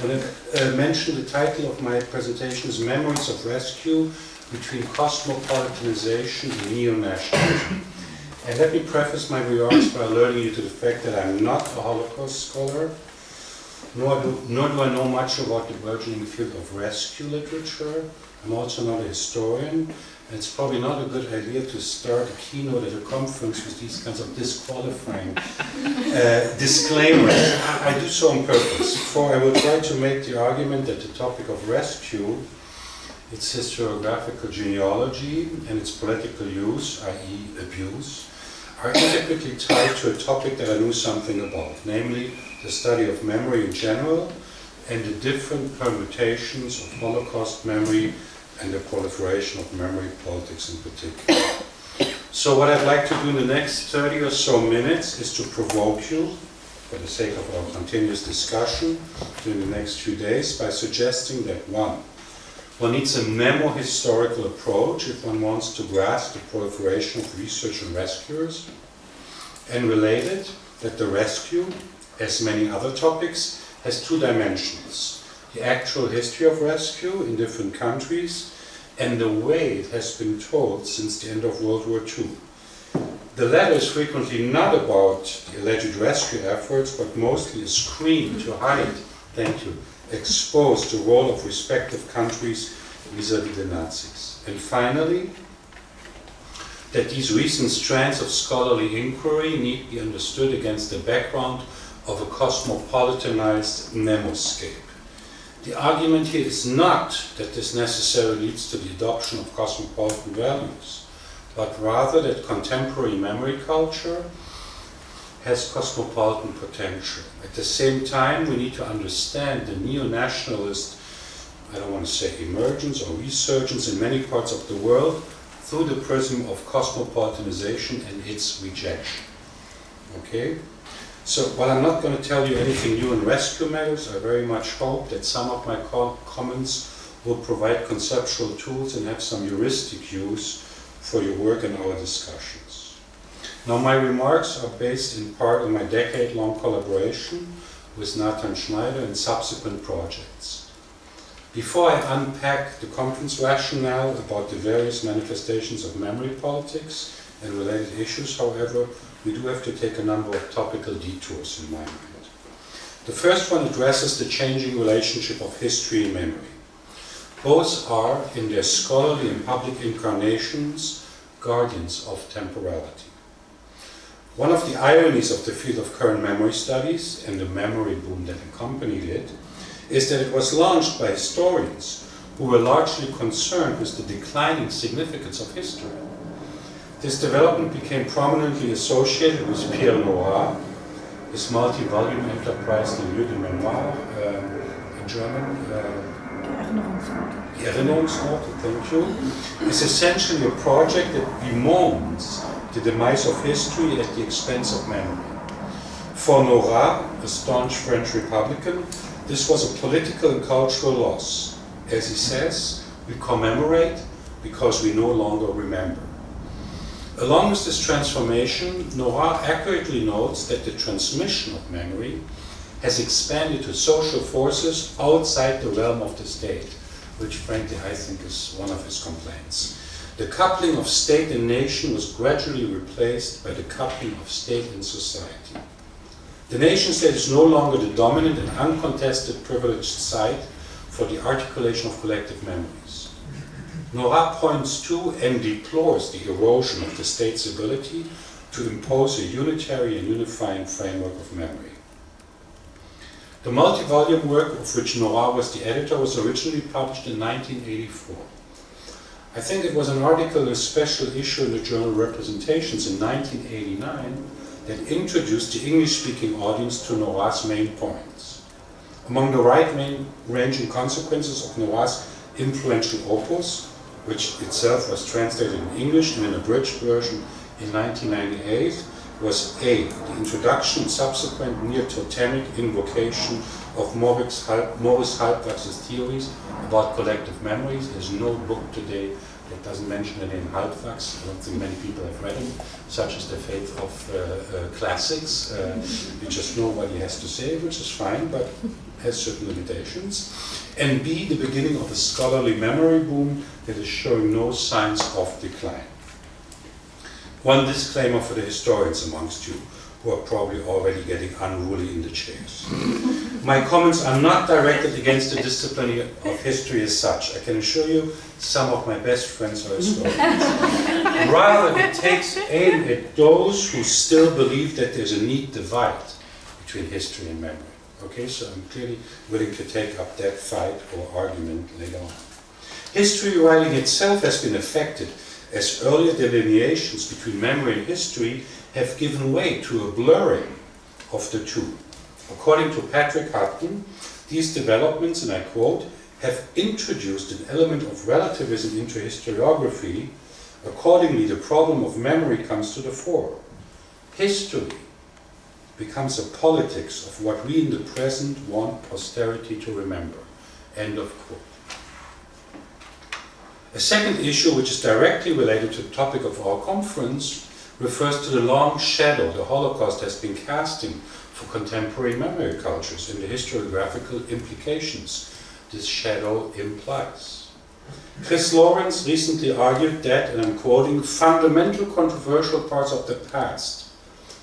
And I mentioned the title of my presentation is Memories of Rescue Between Cosmopolitanization and Neo-Nationalism. And let me preface my remarks by alerting you to the fact that I'm not a Holocaust scholar, nor do I know much about the burgeoning field of rescue literature. I'm also not a historian, and it's probably not a good idea to start a keynote at a conference with these kinds of disqualifying disclaimers. I do so on purpose, for I will try to make the argument that the topic of rescue, its historiographical genealogy, and its political use, i.e. abuse, are intricately tied to a topic that I knew something about, namely the study of memory in general and the different permutations of Holocaust memory and the proliferation of memory politics in particular. So what I'd like to do in the next 30 or so minutes is to provoke you, for the sake of our continuous discussion during the next few days, by suggesting that one needs a memo-historical approach if one wants to grasp the proliferation of research and rescuers, and related, that the rescue, as many other topics, has two dimensions: the actual history of rescue in different countries and the way it has been told since the end of World War II. The latter is frequently not about the alleged rescue efforts, but mostly a screen to hide, expose the role of respective countries vis-à-vis the Nazis. And finally, that these recent strands of scholarly inquiry need to be understood against the background of a cosmopolitanized nemoscape. The argument here is not that this necessarily leads to the adoption of cosmopolitan values, but rather that contemporary memory culture has cosmopolitan potential. At the same time, we need to understand the neo-nationalist, I don't want to say emergence or resurgence in many parts of the world through the prism of cosmopolitanization and its rejection. Okay? So while I'm not going to tell you anything new in rescue matters, I very much hope that some of my comments will provide conceptual tools and have some heuristic use for your work and our discussions. Now, my remarks are based in part on my decade-long collaboration with Nathan Schneider and subsequent projects. Before I unpack the conference rationale about the various manifestations of memory politics and related issues, however, we do have to take a number of topical detours in my mind. The first one addresses the changing relationship of history and memory. Both are, in their scholarly and public incarnations, guardians of temporality. One of the ironies of the field of current memory studies and the memory boom that accompanied it is that it was launched by historians who were largely concerned with the declining significance of history. This development became prominently associated with Pierre Nora, his multi-volume enterprise, the Lieu de Mémoire, in German. Die Erinnerungsorte, thank you, is essentially a project that bemoans the demise of history at the expense of memory. For Nora, a staunch French Republican, this was a political and cultural loss. As he says, we commemorate because we no longer remember. Along with this transformation, Nora accurately notes that the transmission of memory has expanded to social forces outside the realm of the state, which frankly I think is one of his complaints. The coupling of state and nation was gradually replaced by the coupling of state and society. The nation-state is no longer the dominant and uncontested privileged site for the articulation of collective memories. Nora points to and deplores the erosion of the state's ability to impose a unitary and unifying framework of memory. The multi-volume work of which Nora was the editor was originally published in 1984. I think it was an article in a special issue in the journal Representations in 1989 that introduced the English-speaking audience to Nora's main points. Among the wide-ranging consequences of Nora's influential opus, which itself was translated in English and in a abridged version in 1998, was A, the introduction and subsequent near-totemic invocation of Maurice Halbwachs's theories about collective memories. There's no book today It doesn't mention the name Halbwachs. I don't think many people have read him. Such is the fate of classics. You just know what he has to say, which is fine, but has certain limitations. And B, the beginning of a scholarly memory boom that is showing no signs of decline. One disclaimer for the historians amongst you, who are probably already getting unruly in the chairs. My comments are not directed against the discipline of history as such. I can assure you, some of my best friends are historians. Rather, it takes aim at those who still believe that there's a neat divide between history and memory. Okay, so I'm clearly willing to take up that fight or argument later on. History writing itself has been affected, as earlier delineations between memory and history have given way to a blurring of the two. According to Patrick Hutton, these developments, and I quote, have introduced an element of relativism into historiography. Accordingly, the problem of memory comes to the fore. History becomes a politics of what we in the present want posterity to remember. End of quote. A second issue, which is directly related to the topic of our conference, refers to the long shadow the Holocaust has been casting for contemporary memory cultures and the historiographical implications this shadow implies. Chris Lawrence recently argued that, and I'm quoting, fundamental controversial parts of the past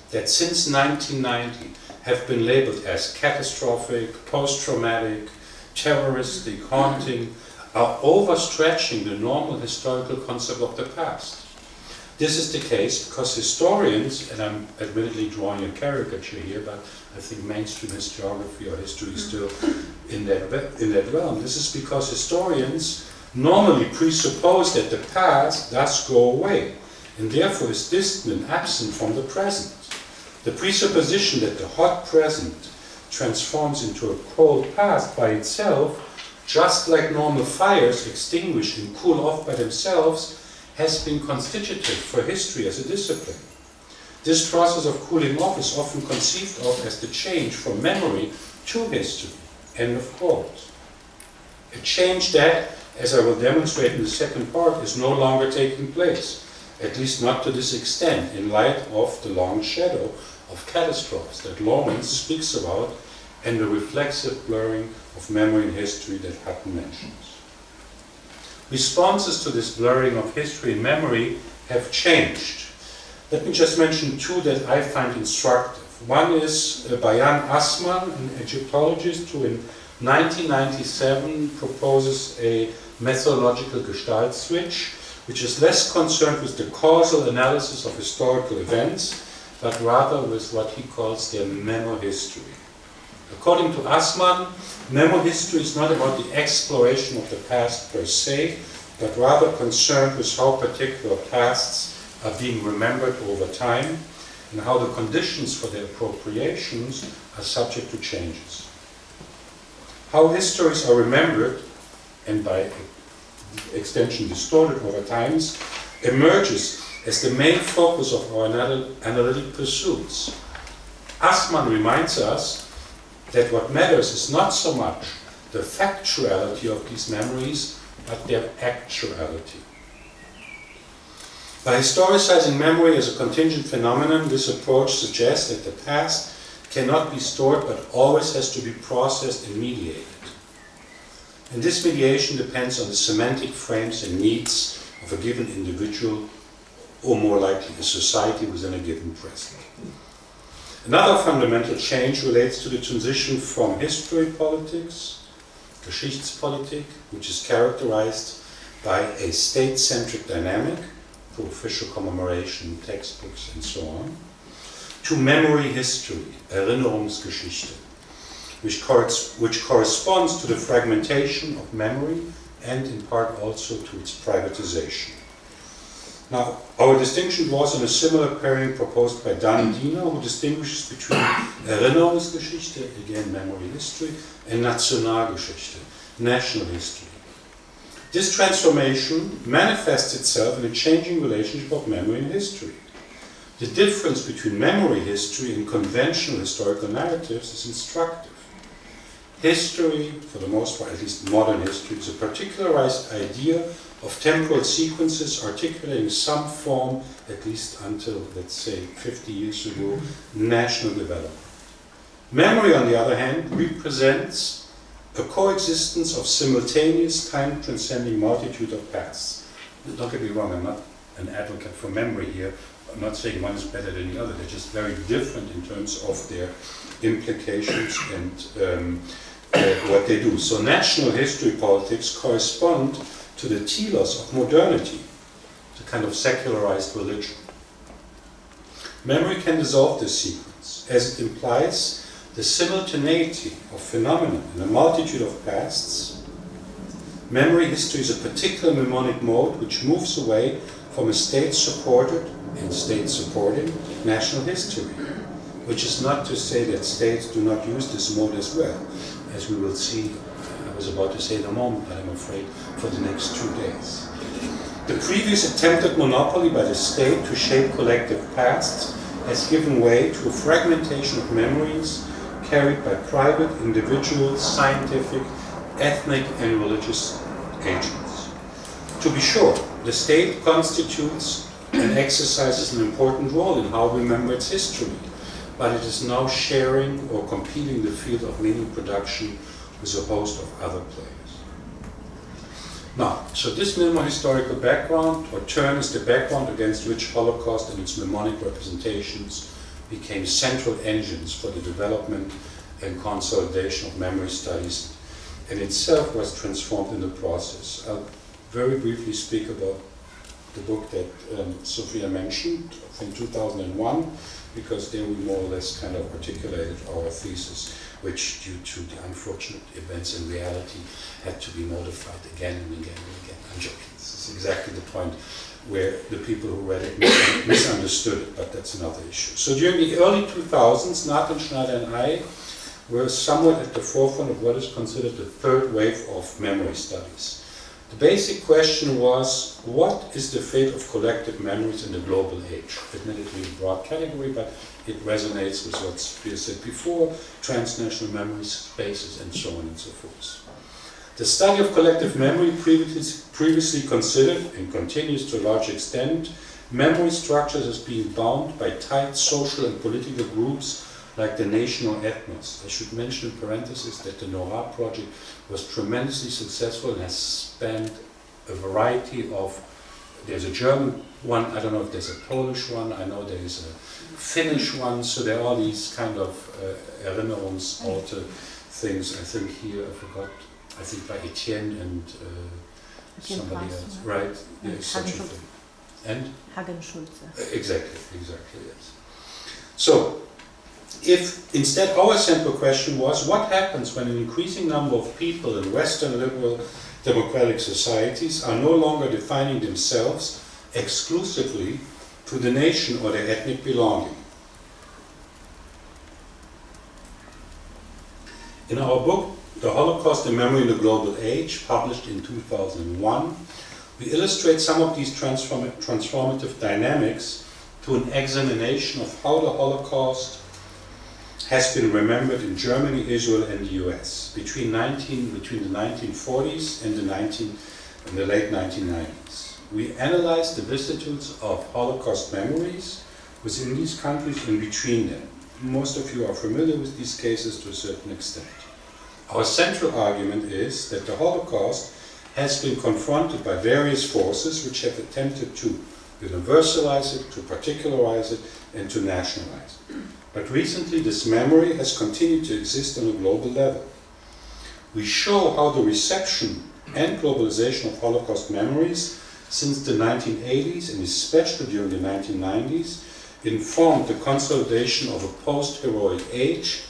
that since 1990 have been labeled as catastrophic, post-traumatic, terroristic, haunting, are overstretching the normal historical concept of the past. This is the case because historians, and I'm admittedly drawing a caricature here, but I think mainstream historiography or history is still in that realm. This is because historians normally presuppose that the past does go away, and therefore is distant and absent from the present. The presupposition that the hot present transforms into a cold past by itself, just like normal fires extinguish and cool off by themselves, has been constitutive for history as a discipline. This process of cooling off is often conceived of as the change from memory to history. End of quote. A change that, as I will demonstrate in the second part, is no longer taking place, at least not to this extent, in light of the long shadow of catastrophes that Lawrence speaks about and the reflexive blurring of memory and history that Hutton mentions. Responses to this blurring of history and memory have changed. Let me just mention two that I find instructive. One is by Jan Assmann, an Egyptologist who in 1997 proposes a methodological gestalt switch, which is less concerned with the causal analysis of historical events, but rather with what he calls their memo-history. According to Assmann, memo-history is not about the exploration of the past per se, but rather concerned with how particular pasts are being remembered over time and how the conditions for their appropriations are subject to changes. How histories are remembered, and by extension distorted over times, emerges as the main focus of our analytic pursuits. Assmann reminds us that what matters is not so much the factuality of these memories, but their actuality. By historicizing memory as a contingent phenomenon, this approach suggests that the past cannot be stored but always has to be processed and mediated. And this mediation depends on the semantic frames and needs of a given individual, or more likely a society within a given present. Another fundamental change relates to the transition from history politics, Geschichtspolitik, which is characterized by a state-centric dynamic, through official commemoration, textbooks, and so on, to memory history, Erinnerungsgeschichte, which corresponds to the fragmentation of memory and in part also to its privatization. Now, our distinction was on a similar pairing proposed by Dan Diener, who distinguishes between Erinnerungsgeschichte, again memory history, and Nationalgeschichte, national history. This transformation manifests itself in a changing relationship of memory and history. The difference between memory history and conventional historical narratives is instructive. History, for the most part, at least modern history, is a particularized idea of temporal sequences articulating some form, at least until, let's say, 50 years ago, national development. Memory, on the other hand, represents a coexistence of simultaneous time-transcending multitude of paths. Don't get me wrong, I'm not an advocate for memory here. I'm not saying one is better than the other. They're just very different in terms of their implications and what they do. So national history politics correspond to the telos of modernity, the kind of secularized religion. Memory can dissolve this sequence, as it implies the simultaneity of phenomena in a multitude of pasts. Memory history is a particular mnemonic mode which moves away from a state-supported and state-supporting national history, which is not to say that states do not use this mode as well, as we will see. I was about to say in a moment, but I'm afraid for the next 2 days. The previous attempted monopoly by the state to shape collective pasts has given way to a fragmentation of memories carried by private, individual, scientific, ethnic, and religious agents. To be sure, the state constitutes and exercises an important role in how we remember its history, but it is now sharing or competing the field of meaning production with a host of other players. Now, so this minimal historical background or term is the background against which Holocaust and its mnemonic representations became central engines for the development and consolidation of memory studies, and itself was transformed in the process. I'll very briefly speak about the book that Sophia mentioned from 2001, because there we more or less kind of articulated our thesis, which due to the unfortunate events in reality had to be modified again and again and again. I'm joking. This is exactly the point where the people who read it misunderstood it, but that's another issue. So during the early 2000s, Nathan Schneider and I were somewhat at the forefront of what is considered the third wave of memory studies. The basic question was, what is the fate of collective memories in the global age? Admittedly a broad category, but it resonates with what Sophia said before, transnational memory spaces and so on and so forth. The study of collective memory previously considered, and continues to a large extent, memory structures as being bound by tight social and political groups like the nation or ethnos. I should mention in parentheses that the NORA project was tremendously successful and has spanned a variety of, there's a German one, I don't know if there's a Polish one, I know there is a Finnish one, so there are all these kind of Erinnerungsorte things. I think here, I forgot, I think by Etienne and somebody else, right? There's such a thing. And? Hagen Schulze. Exactly, yes. So, if instead our central question was, what happens when an increasing number of people in Western liberal democratic societies are no longer defining themselves exclusively to the nation or their ethnic belonging? In our book, The Holocaust and Memory in the Global Age, published in 2001, we illustrate some of these transformative dynamics through an examination of how the Holocaust has been remembered in Germany, Israel, and the US between the 1940s and the late 1990s. We analyzed the vicissitudes of Holocaust memories within these countries and between them. Most of you are familiar with these cases to a certain extent. Our central argument is that the Holocaust has been confronted by various forces which have attempted to universalize it, to particularize it, and to nationalize it. But recently this memory has continued to exist on a global level. We show how the reception and globalization of Holocaust memories since the 1980s and especially during the 1990s informed the consolidation of a post-heroic age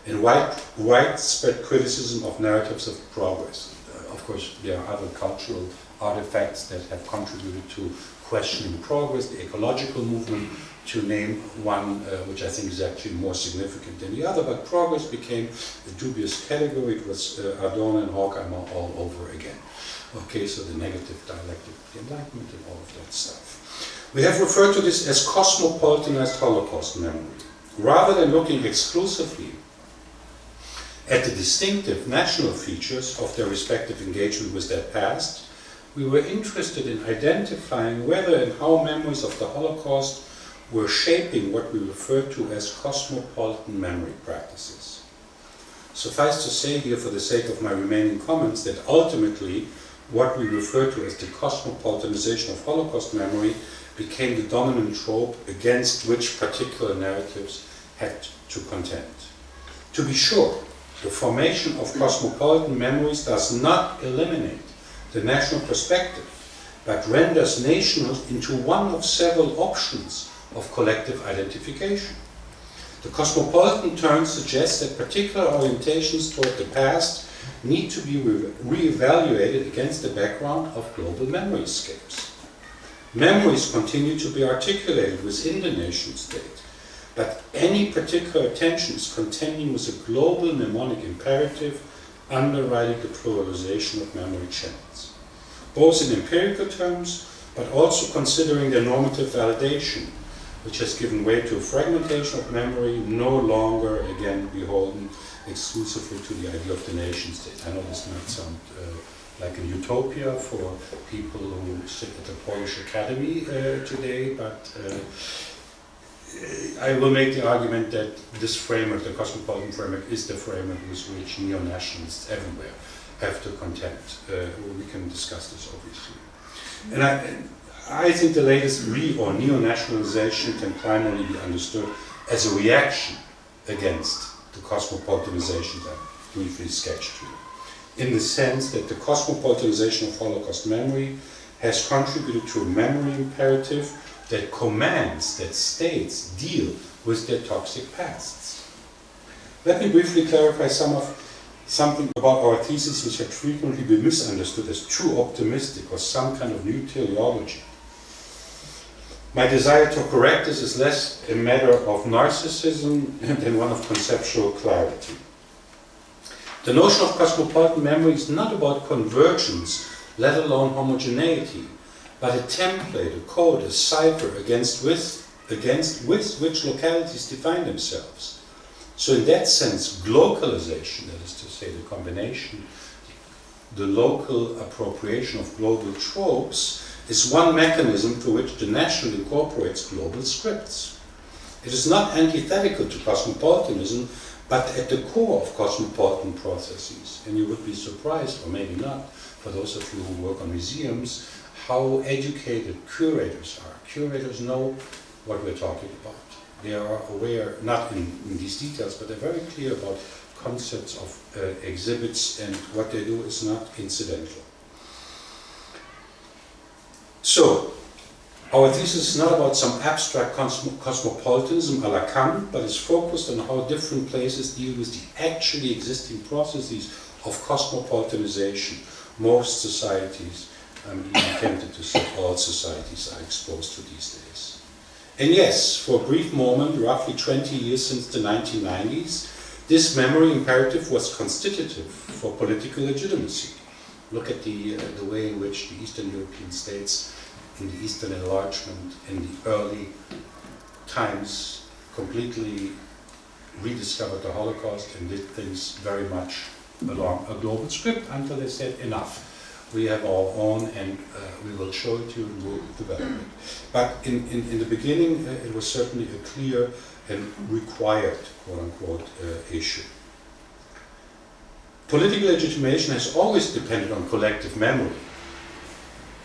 and widespread criticism of narratives of progress. Of course, there are other cultural artifacts that have contributed to questioning progress, the ecological movement, to name one which I think is actually more significant than the other, but progress became a dubious category. It was Adorno and Horkheimer all over again. Okay, so the negative dialectic of the Enlightenment and all of that stuff. We have referred to this as cosmopolitanized Holocaust memory. Rather than looking exclusively at the distinctive national features of their respective engagement with their past, we were interested in identifying whether and how memories of the Holocaust were shaping what we refer to as cosmopolitan memory practices. Suffice to say here, for the sake of my remaining comments, that ultimately what we refer to as the cosmopolitanization of Holocaust memory became the dominant trope against which particular narratives had to contend. To be sure, the formation of cosmopolitan memories does not eliminate the national perspective, but renders national into one of several options of collective identification. The cosmopolitan term suggests that particular orientations toward the past need to be re-evaluated against the background of global memoryscapes. Memories continue to be articulated within the nation state, but any particular attention is contending with a global mnemonic imperative underwriting the pluralization of memory channels, both in empirical terms, but also considering their normative validation, which has given way to a fragmentation of memory, no longer again beholden exclusively to the idea of the nation state. I know this might sound like a utopia for people who sit at the Polish Academy today, but I will make the argument that this framework, the cosmopolitan framework, is the framework with which neo-nationalists everywhere have to contend. We can discuss this, obviously. And I think the latest or neo-nationalization can primarily be understood as a reaction against the cosmopolitanization that I briefly sketched here, in the sense that the cosmopolitanization of Holocaust memory has contributed to a memory imperative that commands that states deal with their toxic pasts. Let me briefly clarify something about our thesis, which had frequently been misunderstood as too optimistic or some kind of new teleology. My desire to correct this is less a matter of narcissism than one of conceptual clarity. The notion of cosmopolitan memory is not about convergence, let alone homogeneity, but a template, a code, a cipher against which localities define themselves. So in that sense, glocalization, that is to say the combination, the local appropriation of global tropes, is one mechanism through which the national incorporates global scripts. It is not antithetical to cosmopolitanism, but at the core of cosmopolitan processes. And you would be surprised, or maybe not, for those of you who work on museums, how educated curators are. Curators know what we're talking about. They are aware, not in these details, but they're very clear about concepts of exhibits, and what they do is not incidental. So, our thesis is not about some abstract cosmopolitanism a la Kant, but is focused on how different places deal with the actually existing processes of cosmopolitanization. Most societies, I'm even tempted to say all societies, are exposed to these days. And yes, for a brief moment, roughly 20 years since the 1990s, this memory imperative was constitutive for political legitimacy. Look at the way in which the Eastern European states in the Eastern enlargement in the early times completely rediscovered the Holocaust and did things very much along a global script until they said enough. We have our own, and we will show it to you and we'll develop it. But in the beginning, it was certainly a clear and required, quote-unquote, issue. Political legitimation has always depended on collective memory.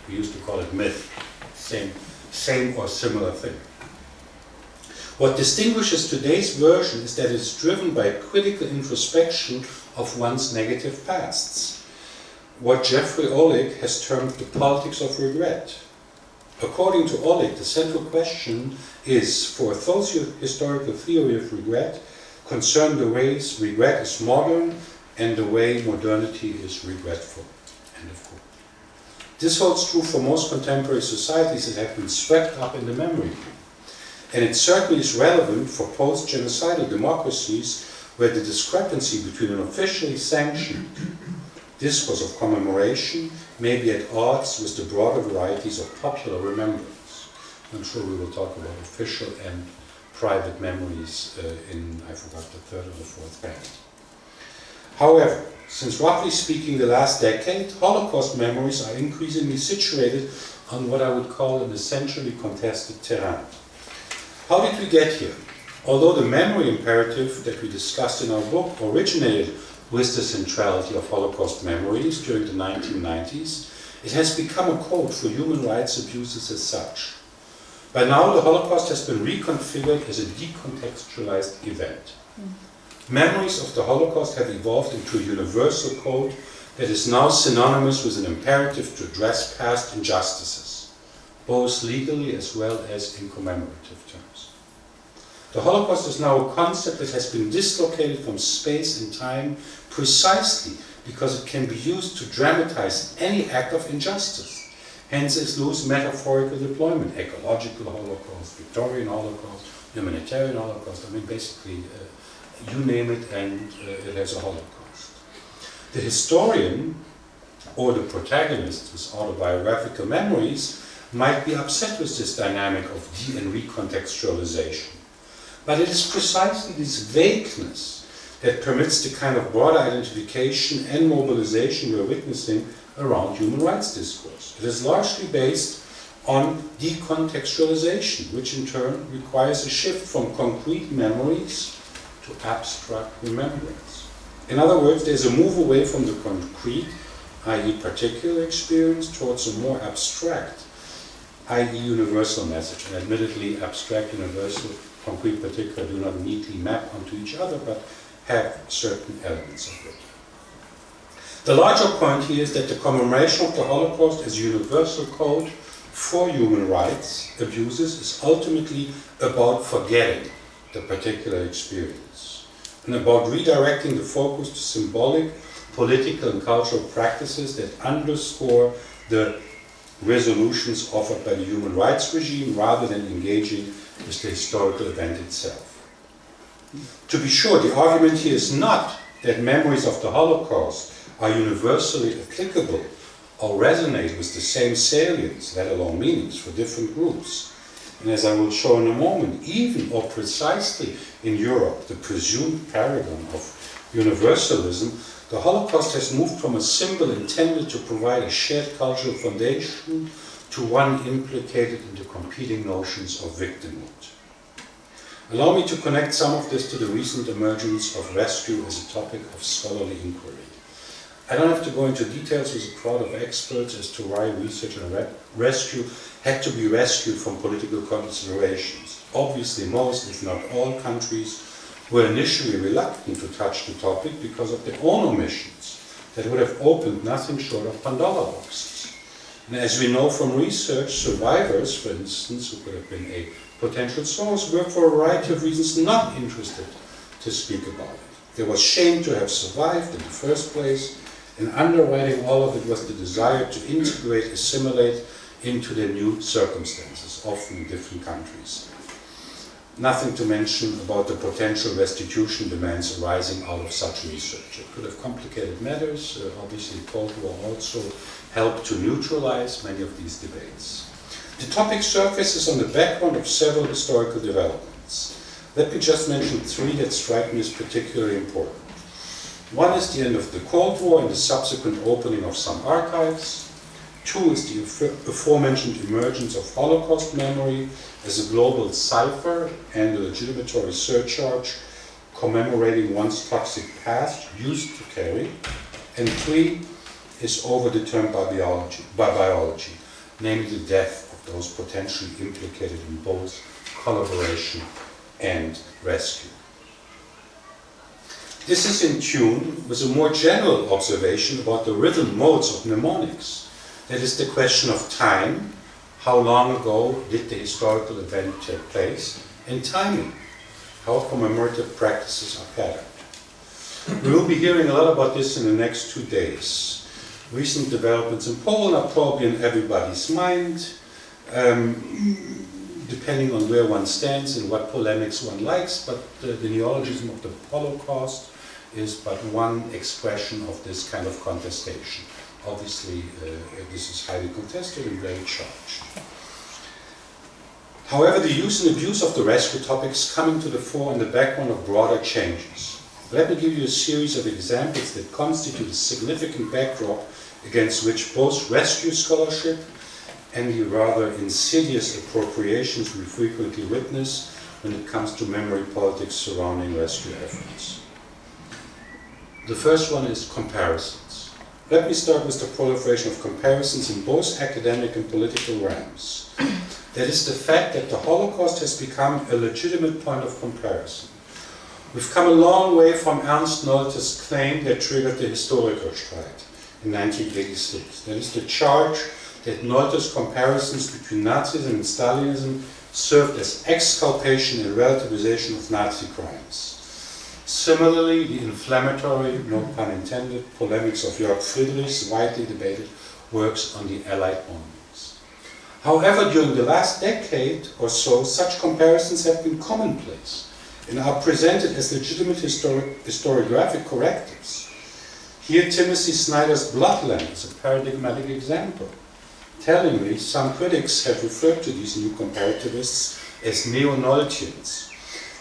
We used to call it myth, same or similar thing. What distinguishes today's version is that it is driven by a critical introspection of one's negative pasts. What Jeffrey Oleg has termed the politics of regret. According to Oleg, the central question is, for a socio-historical theory of regret, concern the ways regret is modern and the way modernity is regretful. End of quote. This holds true for most contemporary societies that have been swept up in the memory pool. And it certainly is relevant for post-genocidal democracies where the discrepancy between an officially sanctioned discourse of commemoration may be at odds with the broader varieties of popular remembrance. I'm sure we will talk about official and private memories in, I forgot, the third or the fourth band. However, since roughly speaking the last decade, Holocaust memories are increasingly situated on what I would call an essentially contested terrain. How did we get here? Although the memory imperative that we discussed in our book originated with the centrality of Holocaust memories during the 1990s, it has become a code for human rights abuses as such. By now, the Holocaust has been reconfigured as a decontextualized event. Memories of the Holocaust have evolved into a universal code that is now synonymous with an imperative to address past injustices, both legally as well as in commemorative terms. The Holocaust is now a concept that has been dislocated from space and time precisely because it can be used to dramatize any act of injustice. Hence its loose metaphorical deployment: ecological Holocaust, Victorian Holocaust, humanitarian Holocaust. I mean, basically, you name it and it has a Holocaust. The historian or the protagonist with autobiographical memories might be upset with this dynamic of de- and recontextualization. But it is precisely this vagueness that permits the kind of broader identification and mobilization we're witnessing around human rights discourse. It is largely based on decontextualization, which in turn requires a shift from concrete memories to abstract remembrance. In other words, there's a move away from the concrete, i.e. particular experience, towards a more abstract, i.e. universal message. And admittedly, abstract, universal, concrete, particular do not neatly map onto each other, but have certain elements of it. The larger point here is that the commemoration of the Holocaust as a universal code for human rights abuses is ultimately about forgetting the particular experience and about redirecting the focus to symbolic, political and cultural practices that underscore the resolutions offered by the human rights regime rather than engaging with the historical event itself. To be sure, the argument here is not that memories of the Holocaust are universally applicable or resonate with the same salience, let alone meanings, for different groups. And as I will show in a moment, even or precisely in Europe, the presumed paragon of universalism, the Holocaust has moved from a symbol intended to provide a shared cultural foundation to one implicated in the competing notions of victimhood. Allow me to connect some of this to the recent emergence of rescue as a topic of scholarly inquiry. I don't have to go into details with a crowd of experts as to why research on rescue had to be rescued from political considerations. Obviously, most, if not all, countries were initially reluctant to touch the topic because of their own omissions that would have opened nothing short of Pandora boxes. And as we know from research, survivors, for instance, who could have been a potential source, were for a variety of reasons not interested to speak about it. There was shame to have survived in the first place, and underwriting all of it was the desire to integrate, assimilate into their new circumstances, often in different countries. Nothing to mention about the potential restitution demands arising out of such research. It could have complicated matters. Obviously, Cold War also helped to neutralize many of these debates. The topic surfaces on the background of several historical developments. Let me just mention three that strike me as particularly important. One is the end of the Cold War and the subsequent opening of some archives. Two is the aforementioned emergence of Holocaust memory as a global cipher and a legitimatory surcharge commemorating one's toxic past used to carry. And three is overdetermined by biology, namely the death of those potentially implicated in both collaboration and rescue. This is in tune with a more general observation about the rhythm modes of mnemonics. That is the question of time, how long ago did the historical event take place, and timing, how commemorative practices are patterned. We will be hearing a lot about this in the next 2 days. Recent developments in Poland are probably in everybody's mind, depending on where one stands and what polemics one likes, but the neologism of the Holocaust is but one expression of this kind of contestation. Obviously, this is highly contested and very charged. However, the use and abuse of the rescue topic is coming to the fore in the background of broader changes. Let me give you a series of examples that constitute a significant backdrop against which both rescue scholarship and the rather insidious appropriations we frequently witness when it comes to memory politics surrounding rescue efforts. The first one is comparisons. Let me start with the proliferation of comparisons in both academic and political realms. That is the fact that the Holocaust has become a legitimate point of comparison. We've come a long way from Ernst Nolte's claim that triggered the Historikerstreit in 1986. That is the charge that Nolte's comparisons between Nazism and Stalinism served as exculpation and relativization of Nazi crimes. Similarly, the inflammatory, no pun intended, polemics of Jörg Friedrich's widely debated works on the Allied monuments. However, during the last decade or so, such comparisons have been commonplace and are presented as legitimate historiographic correctives. Here, Timothy Snyder's Bloodland is a paradigmatic example. Tellingly, some critics have referred to these new comparativists as neo-Nolteans.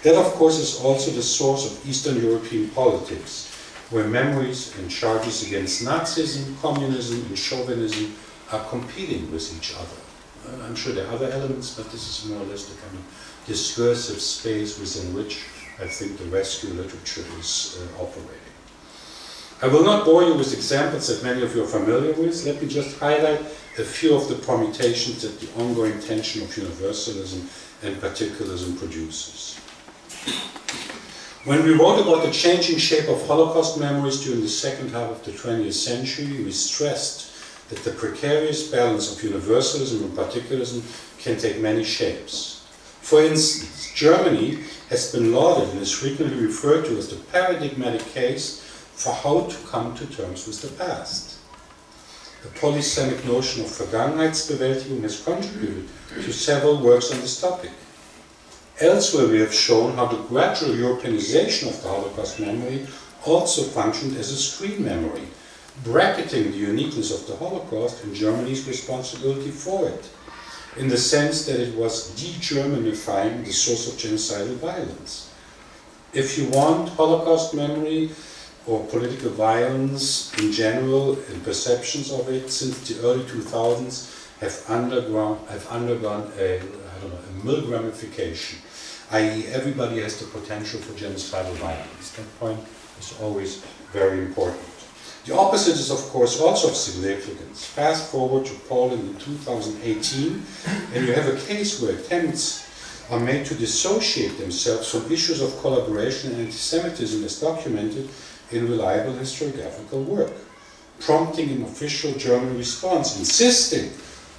That, of course, is also the source of Eastern European politics, where memories and charges against Nazism, communism, and chauvinism are competing with each other. I'm sure there are other elements, but this is more or less the kind of discursive space within which I think the rescue literature is operating. I will not bore you with examples that many of you are familiar with. Let me just highlight a few of the permutations that the ongoing tension of universalism and particularism produces. When we wrote about the changing shape of Holocaust memories during the second half of the 20th century, we stressed that the precarious balance of universalism and particularism can take many shapes. For instance, Germany has been lauded and is frequently referred to as the paradigmatic case for how to come to terms with the past. The polysemic notion of Vergangenheitsbewältigung has contributed to several works on this topic. Elsewhere we have shown how the gradual Europeanization of the Holocaust memory also functioned as a screen memory, bracketing the uniqueness of the Holocaust and Germany's responsibility for it, in the sense that it was de-Germanifying the source of genocidal violence. If you want, Holocaust memory or political violence in general and perceptions of it since the early 2000s have undergone a milgramification, i.e. everybody has the potential for genocidal violence. That point is always very important. The opposite is of course also of significance. Fast forward to Poland in 2018 and you have a case where attempts are made to dissociate themselves from issues of collaboration and anti-Semitism as documented in reliable historiographical work, prompting an official German response, insisting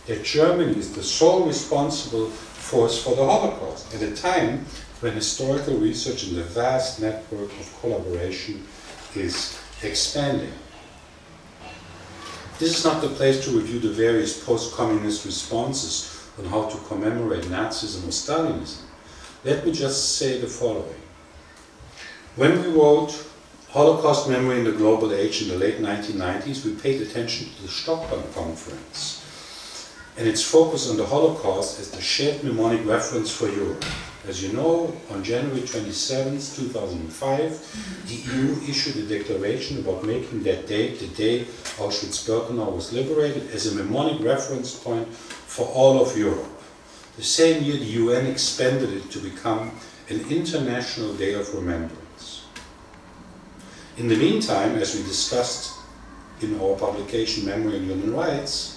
that Germany is the sole responsible force for the Holocaust, at a time when historical research in the vast network of collaboration is expanding. This is not the place to review the various post-communist responses on how to commemorate Nazism or Stalinism. Let me just say the following. When we wrote Holocaust Memory in the Global Age in the late 1990s, we paid attention to the Stockholm Conference and its focus on the Holocaust as the shared mnemonic reference for Europe. As you know, on January 27, 2005, the EU issued a declaration about making that date, the day Auschwitz-Birkenau was liberated, as a mnemonic reference point for all of Europe. The same year, the UN expanded it to become an International Day of Remembrance. In the meantime, as we discussed in our publication Memory and Human Rights,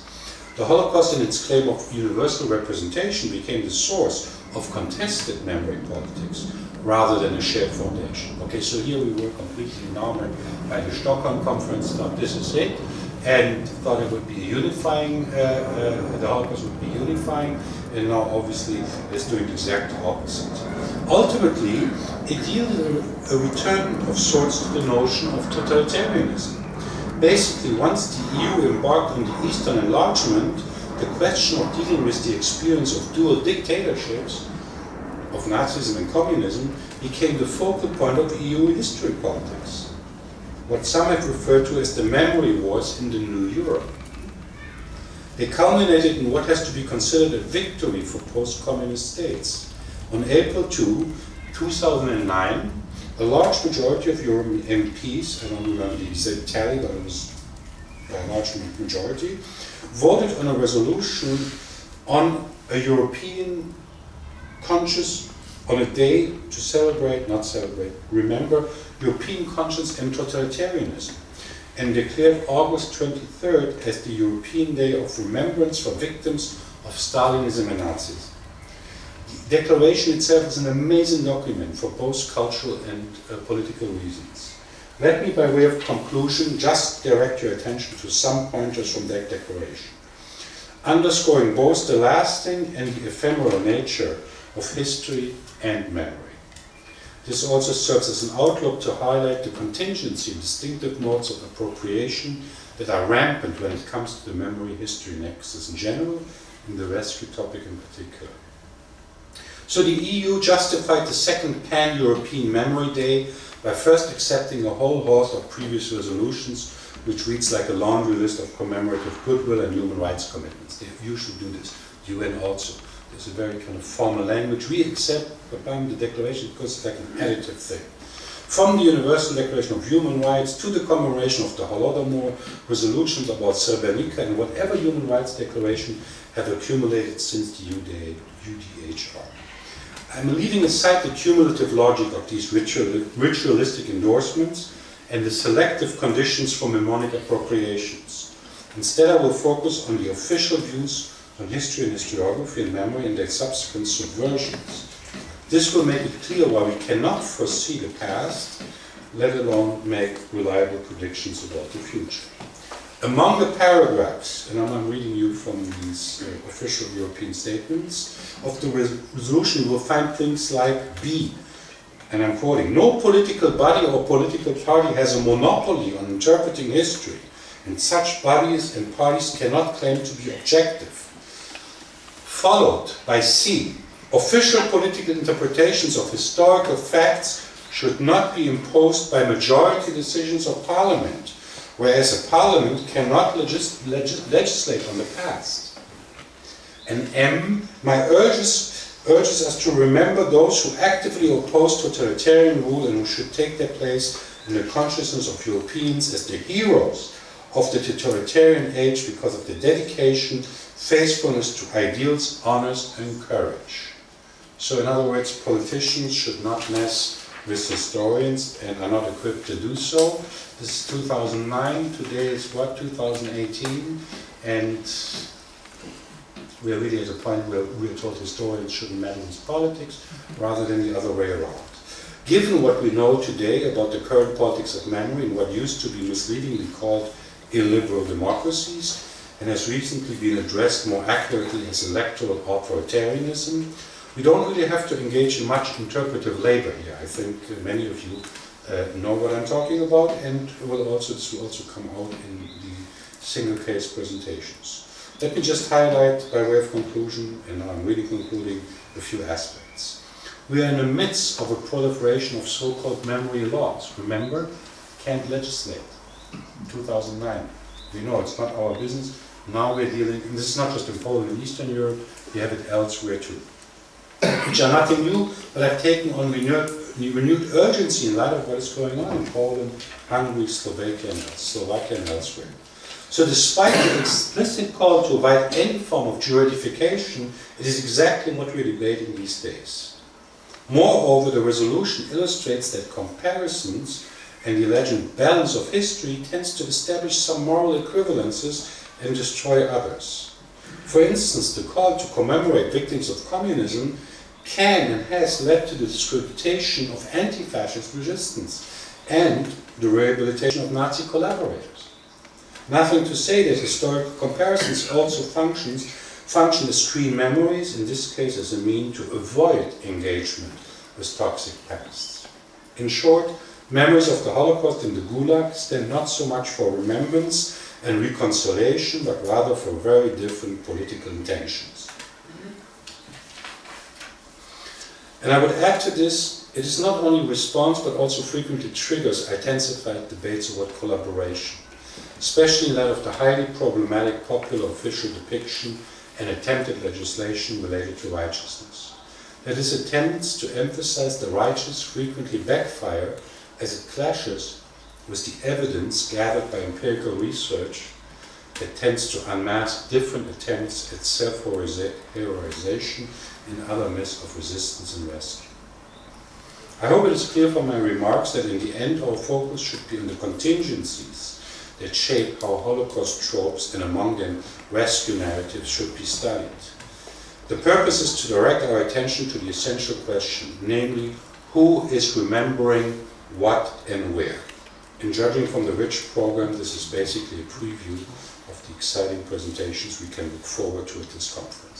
the Holocaust and its claim of universal representation became the source of contested memory politics rather than a shared foundation. Okay, so here we were completely enamored by the Stockholm Conference, thought this is it, and thought it would be unifying, the Holocaust would be unifying, and now obviously it's doing the exact opposite. Ultimately, it yielded a return of sorts to the notion of totalitarianism. Basically, once the EU embarked on the Eastern enlargement, the question of dealing with the experience of dual dictatorships, of Nazism and communism, became the focal point of EU history politics. What some have referred to as the memory wars in the New Europe. They culminated in what has to be considered a victory for post-communist states. On April 2, 2009, A large majority of European MPs, I don't remember the exact tally, but it was a large majority, voted on a resolution on a European conscious, on a day to celebrate, not celebrate, remember European conscience and totalitarianism, and declared August 23rd as the European Day of Remembrance for victims of Stalinism and Nazis. The declaration itself is an amazing document for both cultural and political reasons. Let me, by way of conclusion, just direct your attention to some pointers from that declaration, underscoring both the lasting and the ephemeral nature of history and memory. This also serves as an outlook to highlight the contingency and distinctive modes of appropriation that are rampant when it comes to the memory-history nexus in general, and the rescue topic in particular. So the EU justified the second Pan-European Memory Day by first accepting a whole host of previous resolutions, which reads like a laundry list of commemorative goodwill and human rights commitments. They usually do this, the UN also. There's a very kind of formal language. We accept the declaration because it's like an additive thing. From the Universal Declaration of Human Rights to the commemoration of the Holodomor, resolutions about Srebrenica, and whatever human rights declaration have accumulated since the UDHR. I'm leaving aside the cumulative logic of these ritualistic endorsements and the selective conditions for mnemonic appropriations. Instead, I will focus on the official views on history and historiography and memory and their subsequent subversions. This will make it clear why we cannot foresee the past, let alone make reliable predictions about the future. Among the paragraphs, and I'm reading you from these official European statements, of the resolution you will find things like B, and I'm quoting, "No political body or political party has a monopoly on interpreting history, and such bodies and parties cannot claim to be objective." Followed by C, "Official political interpretations of historical facts should not be imposed by majority decisions of Parliament, whereas a Parliament cannot legislate on the past." And M, "My urges us to remember those who actively oppose totalitarian rule and who should take their place in the consciousness of Europeans as the heroes of the totalitarian age because of the dedication, faithfulness to ideals, honors, and courage." So in other words, politicians should not mess with historians and are not equipped to do so. This is 2009, today is what, 2018, and we are really at a point where we are told historians shouldn't meddle with politics rather than the other way around. Given what we know today about the current politics of memory and what used to be misleadingly called illiberal democracies, and has recently been addressed more accurately as electoral authoritarianism, we don't really have to engage in much interpretive labor here. I think many of you know what I'm talking about, and this will also come out in the single case presentations. Let me just highlight, by way of conclusion, and now I'm really concluding, a few aspects. We are in the midst of a proliferation of so-called memory laws. Remember, can't legislate. 2009. We know it's not our business. Now we're dealing, and this is not just in Poland and Eastern Europe, we have it elsewhere too, which are nothing new, but have taken on renewed urgency in light of what is going on in Poland, Hungary, Slovakia, and elsewhere. So despite the explicit call to avoid any form of juridification, it is exactly what we're debating these days. Moreover, the resolution illustrates that comparisons and the alleged balance of history tends to establish some moral equivalences and destroy others. For instance, the call to commemorate victims of communism can and has led to the discreditation of anti-fascist resistance and the rehabilitation of Nazi collaborators. Nothing to say that historical comparisons also function as screen memories, in this case as a mean to avoid engagement with toxic pasts. In short, memories of the Holocaust and the Gulag stand not so much for remembrance and reconciliation, but rather for very different political intentions. And I would add to this, it is not only response, but also frequently triggers intensified debates about collaboration, especially in light of the highly problematic popular official depiction and attempted legislation related to righteousness. that its attempts to emphasize the righteous frequently backfire as it clashes with the evidence gathered by empirical research that tends to unmask different attempts at self-heroization and other myths of resistance and rescue. I hope it is clear from my remarks that in the end our focus should be on the contingencies that shape how Holocaust tropes and among them rescue narratives should be studied. The purpose is to direct our attention to the essential question, namely, who is remembering what and where? In judging from the rich program, this is basically a preview of the exciting presentations we can look forward to at this conference.